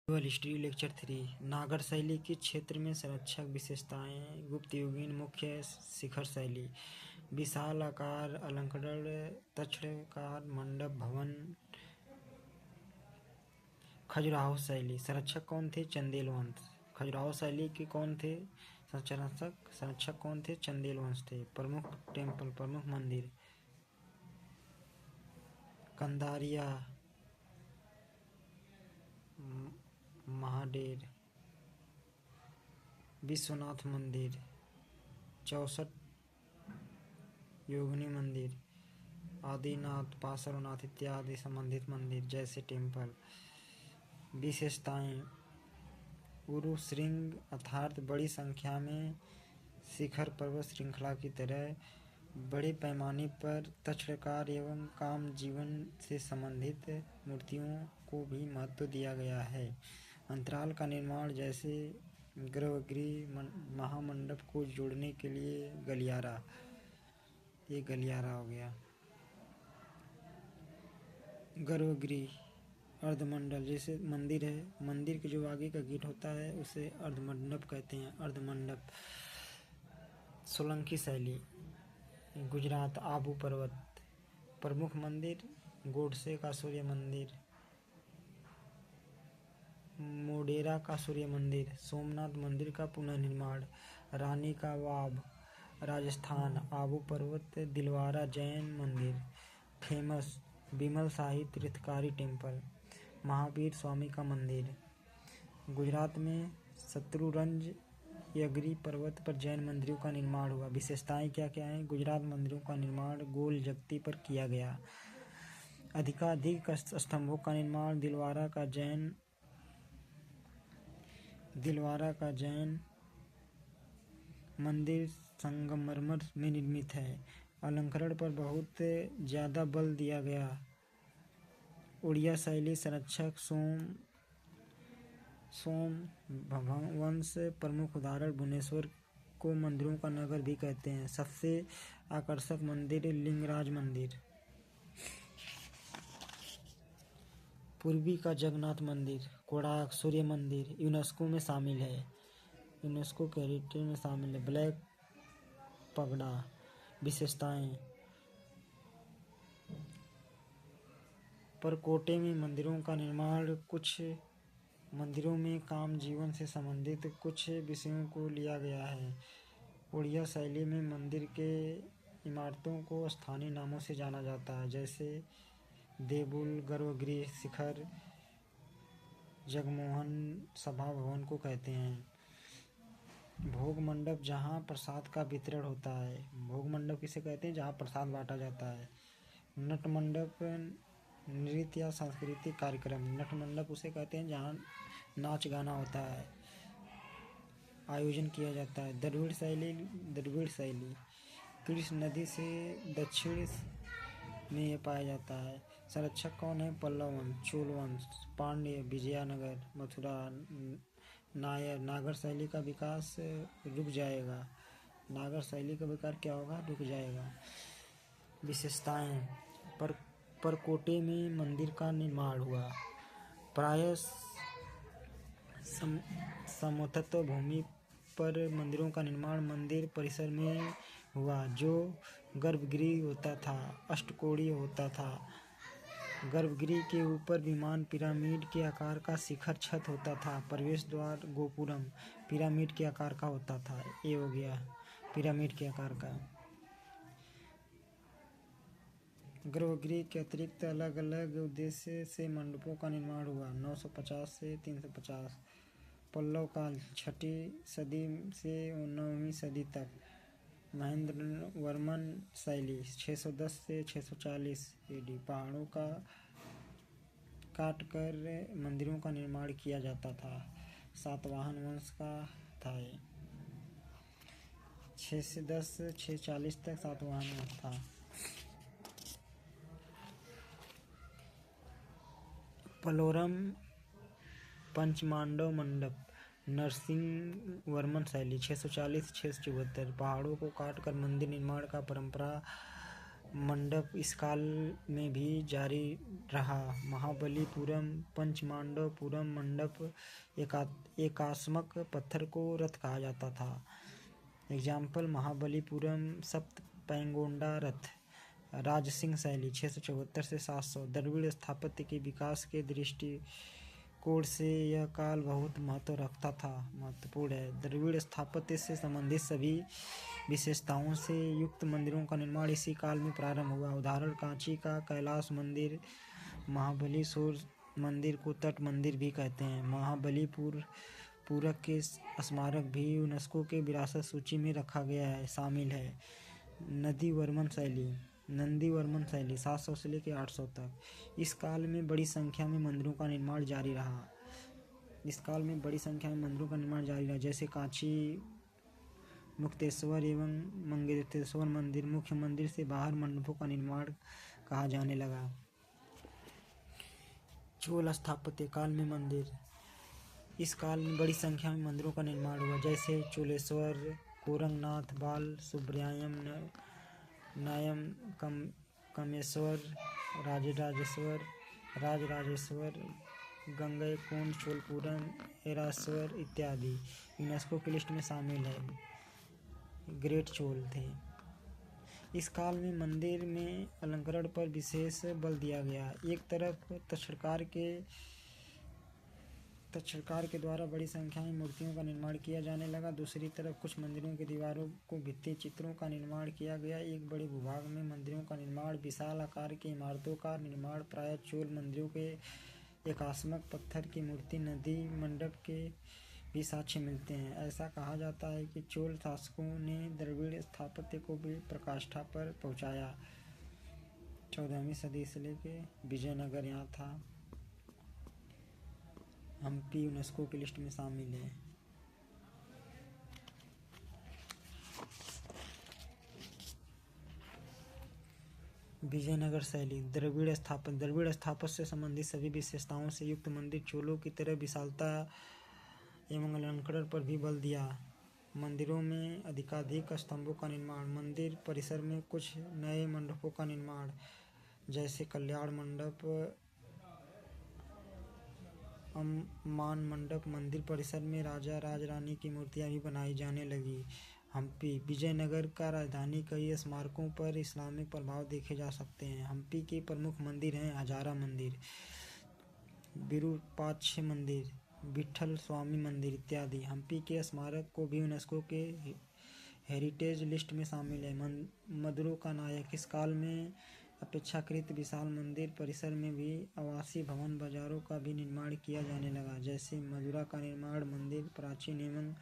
History lecture 3 नागर शैली के क्षेत्र में संरक्षक विशेषताएं। गुप्त युगीन मुख्य शिखर शैली, विशाल आकार, अलंकरण, तक्षकार, मंडप भवन। खजुराहो शैली, संरक्षक कौन थे? चंदेल वंश। खजुराहो शैली के कौन थे संरक्षक कौन थे? चंदेल वंश थे। प्रमुख टेम्पल, प्रमुख मंदिर, कंदारिया, महाडेर, विश्वनाथ मंदिर, 64 योगिनी मंदिर, आदिनाथ, पार्श्वनाथ इत्यादि संबंधित मंदिर जैसे टेम्पल। विशेषताएं। उरु श्रृंग अर्थात बड़ी संख्या में शिखर पर्वत श्रृंखला की तरह बड़े पैमाने पर तक्षकार एवं काम जीवन से संबंधित मूर्तियों को भी महत्व दिया गया है। अंतराल का निर्माण जैसे गर्भगृह, महामंडप को जोड़ने के लिए गलियारा, ये गलियारा हो गया। गर्भगृह, अर्धमंडल, जैसे मंदिर है, मंदिर के जो आगे का गेट होता है उसे अर्धमंडप कहते हैं, अर्धमंडप। सोलंकी शैली, गुजरात, आबू पर्वत। प्रमुख मंदिर, गोडसे का सूर्य मंदिर, मोडेरा का सूर्य मंदिर, सोमनाथ मंदिर का पुनर्निर्माण, रानी का वाव, राजस्थान, आबू पर्वत, दिलवारा जैन मंदिर। फेमस, बिमल शाही तीर्थकारी टेम्पल, महावीर स्वामी का मंदिर। गुजरात में शत्रुंजय यगिरी पर्वत पर जैन मंदिरों का निर्माण हुआ। विशेषताएं क्या क्या हैं? गुजरात मंदिरों का निर्माण गोल जगती पर किया गया। अधिकाधिक स्तंभों का निर्माण। दिलवारा का जैन मंदिर संगमरमर में निर्मित है। अलंकरण पर बहुत ज्यादा बल दिया गया। उड़िया शैली, संरक्षक सोम वंश। प्रमुख उदाहरण, भुवनेश्वर को मंदिरों का नगर भी कहते हैं। सबसे आकर्षक मंदिर, लिंगराज मंदिर। पूर्वी का जगन्नाथ मंदिर, कोणार्क सूर्य मंदिर यूनेस्को में शामिल है, यूनेस्को के हेरिटेज में शामिल है। ब्लैक पगड़ा। विशेषताएं। परकोटे में मंदिरों का निर्माण। कुछ मंदिरों में काम जीवन से संबंधित कुछ विषयों को लिया गया है। उड़िया शैली में मंदिर के इमारतों को स्थानीय नामों से जाना जाता है, जैसे देवुल, गर्भगृह, शिखर, जगमोहन सभा भवन को कहते हैं। भोग मंडप, जहाँ प्रसाद का वितरण होता है। भोग मंडप किसे कहते हैं? जहाँ प्रसाद बांटा जाता है। नट मंडप, नृत्य या सांस्कृतिक कार्यक्रम। नट मंडप उसे कहते हैं जहाँ नाच गाना होता है, आयोजन किया जाता है। द्रविड़ शैली कृष्ण नदी से दक्षिण में यह पाया जाता है। संरक्षक कौन है? पल्लव वंश, चोल वंश, पांड्य, विजयनगर, मथुरा, नायर। नागर शैली का विकास रुक जाएगा। नागर शैली का विकास क्या होगा? रुक जाएगा। विशेषताएं। परकोटे में मंदिर का निर्माण हुआ। प्रायः समतल भूमि पर मंदिरों का निर्माण मंदिर परिसर में हुआ, जो गर्भगृह होता था, अष्टकोणीय होता था। गर्भगृह के ऊपर विमान पिरामिड के आकार का शिखर छत होता था। प्रवेश द्वार गोपुरम पिरामिड के आकार का होता था। ये हो गया पिरामिड के आकार का। गर्भगृह के अतिरिक्त अलग अलग उद्देश्य से मंडपों का निर्माण हुआ। 950 से 350। पल्लव काल, 6वीं सदी से 9वीं सदी तक। महेंद्र वर्मन शैली, 610 से 640 AD। पहाड़ों का काटकर मंदिरों का निर्माण किया जाता था। सातवाहन वंश का था। 610 से 640 तक सातवाहन वंश था। पलोरम पंचमांडव मंडप, नरसिंह वर्मन शैली, 640 से 674। पहाड़ों को काटकर मंदिर निर्माण का परंपरा मंडप इस काल में भी जारी रहा। महाबलीपुरम पंचमांडवपुरम मंडप एकास्मक पत्थर को रथ कहा जाता था। एग्जाम्पल महाबलीपुरम सप्त पैंगोंडा रथ। राजसिंह शैली 674 से 700। द्रविड़ स्थापत्य के विकास के दृष्टिकोण से यह काल बहुत महत्वपूर्ण है। द्रविड़ स्थापत्य से संबंधित सभी विशेषताओं से युक्त मंदिरों का निर्माण इसी काल में प्रारंभ हुआ। उदाहरण कांची का कैलाश मंदिर, महाबलीपुर मंदिर को तट मंदिर भी कहते हैं। महाबलीपुर पूरक के स्मारक भी यूनेस्को के विरासत सूची में रखा गया है, शामिल है। नंदीवर्मन शैली 700 से लेकर 800 तक। इस काल में बड़ी संख्या में मंदिरों का निर्माण जारी रहा। जैसे कांची मुक्तेश्वर एवं मंगेतेश्वर मंदिर। मुख्य मंदिर से बाहर मंडपों का निर्माण कहा जाने लगा। चोल स्थापत्य काल में मंदिर। इस काल में बड़ी संख्या में मंदिरों का निर्माण हुआ, जैसे चोलेश्वर, कोरंगनाथ, बाल सुब्रयायम, नायम कमेश्वर, राजराजेश्वर, गंगईकोंड, चोलपुरम, ऐरावत इत्यादि यूनेस्को की लिस्ट में शामिल है। ग्रेट चोल थे। इस काल में मंदिर में अलंकरण पर विशेष बल दिया गया। एक तरफ तक्षणकार के द्वारा बड़ी संख्या में मूर्तियों का निर्माण किया जाने लगा। दूसरी तरफ कुछ मंदिरों की दीवारों को भित्ति चित्रों का निर्माण किया गया। एक बड़े भूभाग में मंदिरों का निर्माण। विशाल आकार की इमारतों का निर्माण। प्रायः चोल मंदिरों के एकास्मक पत्थर की मूर्ति, नदी मंडप के भी साक्ष्य मिलते हैं। ऐसा कहा जाता है कि चोल शासकों ने द्रविड़ स्थापत्य को भी पराकाष्ठा पर पहुंचाया। 14वीं सदी से लेकर विजयनगर यहाँ था। हम्पी यूनेस्को की लिस्ट में शामिल है। विजयनगर शैली। द्रविड़ स्थापत्य से संबंधित सभी विशेषताओं से युक्त मंदिर चोलों की तरह विशालता एवं अलंकरण पर भी बल दिया। मंदिरों में अधिकाधिक स्तंभों का निर्माण। मंदिर परिसर में कुछ नए मंडपों का निर्माण, जैसे कल्याण मंडप, मान मंडप। मंदिर परिसर में राजा राजरानी की मूर्तियां भी बनाई जाने लगी। हम्पी। विजयनगर का राजधानी कई स्मारकों पर इस्लामिक प्रभाव देखे जा सकते हैं। हम्पी के प्रमुख मंदिर हैं हजारा मंदिर, विरूपाक्ष मंदिर, विट्ठल स्वामी मंदिर इत्यादि। हम्पी के स्मारक को भी यूनेस्को के हेरिटेज लिस्ट में शामिल है। मदुरै का नायक। इस काल में अपेक्षाकृत विशाल मंदिर परिसर में भी आवासीय भवन बाजारों का भी निर्माण किया जाने लगा, जैसे मदुरै का निर्माण मंदिर प्राचीन एवं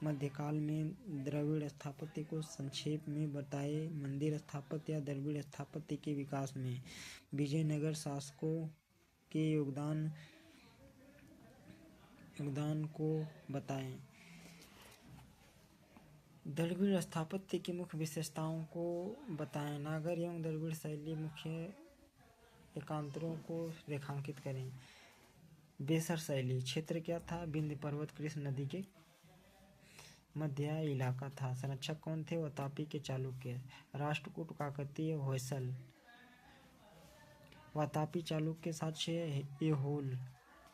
मध्यकाल में। द्रविड़ स्थापत्य को संक्षेप में बताए। मंदिर स्थापत्य या द्रविड़ स्थापत्य के विकास में विजयनगर शासकों के योगदान को बताएं। द्रविड़ स्थापत्य की मुख्य विशेषताओं को बताएं। नागर एवं द्रविड़ शैली मुख्य एकांतरों को रेखांकित करें। बेसर शैली। क्षेत्र क्या था? विंध्य पर्वत कृष्ण नदी के मध्य इलाका था। संरक्षक कौन थे? वातापी के चालुक्य। राष्ट्रकूट काकतीय होयसल। वातापी चालुक्य साक्ष्य ऐहोल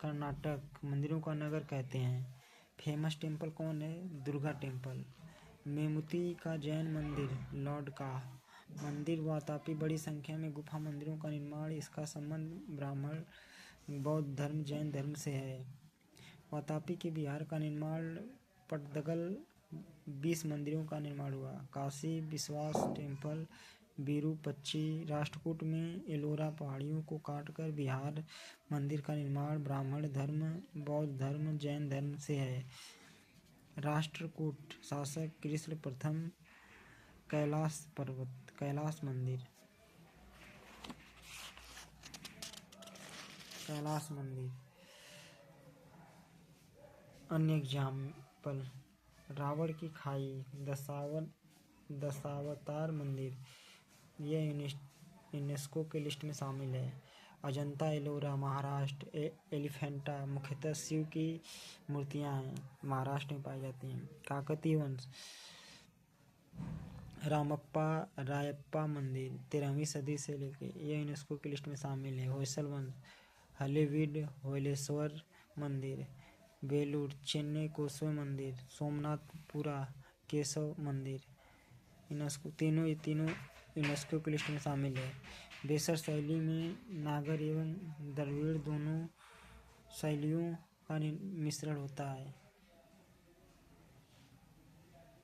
कर्नाटक। मंदिरों का नगर कहते हैं। फेमस टेम्पल कौन है? दुर्गा टेम्पल। मेमुती का जैन मंदिर लॉर्ड का मंदिर। वातापी बड़ी संख्या में गुफा मंदिरों का निर्माण। इसका संबंध ब्राह्मण, बौद्ध धर्म, जैन धर्म से है। वातापी के विहार का निर्माण। पट्टदकल 20 मंदिरों का निर्माण हुआ। काशी विश्वास टेम्पल, विरूपक्षी। राष्ट्रकूट में एलोरा पहाड़ियों को काटकर विहार मंदिर का निर्माण ब्राह्मण धर्म, बौद्ध धर्म, जैन धर्म से है। राष्ट्रकूट शासक कृष्ण प्रथम। कैलाश मंदिर। अन्य एग्जाम्पल रावण की खाई, दशावतार मंदिर, यह यूनेस्को के लिस्ट में शामिल है। अजंता एलोरा महाराष्ट्र। एलिफेंटा मुख्यतः शिव की मूर्तियां हैं, महाराष्ट्र में पाई जाती हैं। काकतीय वंश। रामप्पा रायप्पा मंदिर 13वीं सदी से लेके यह यूनेस्को की लिस्ट में शामिल है। होयसल वंश, हॉलीवुड होयसलर मंदिर, बेलूर चेन्नई कोसवे मंदिर, सोमनाथपुरा केशव मंदिर यूनेस्को तीनों यूनेस्को की लिस्ट में शामिल है। बेसर शैली में नागर एवं द्रविड़ दोनों शैलियों का मिश्रण होता है।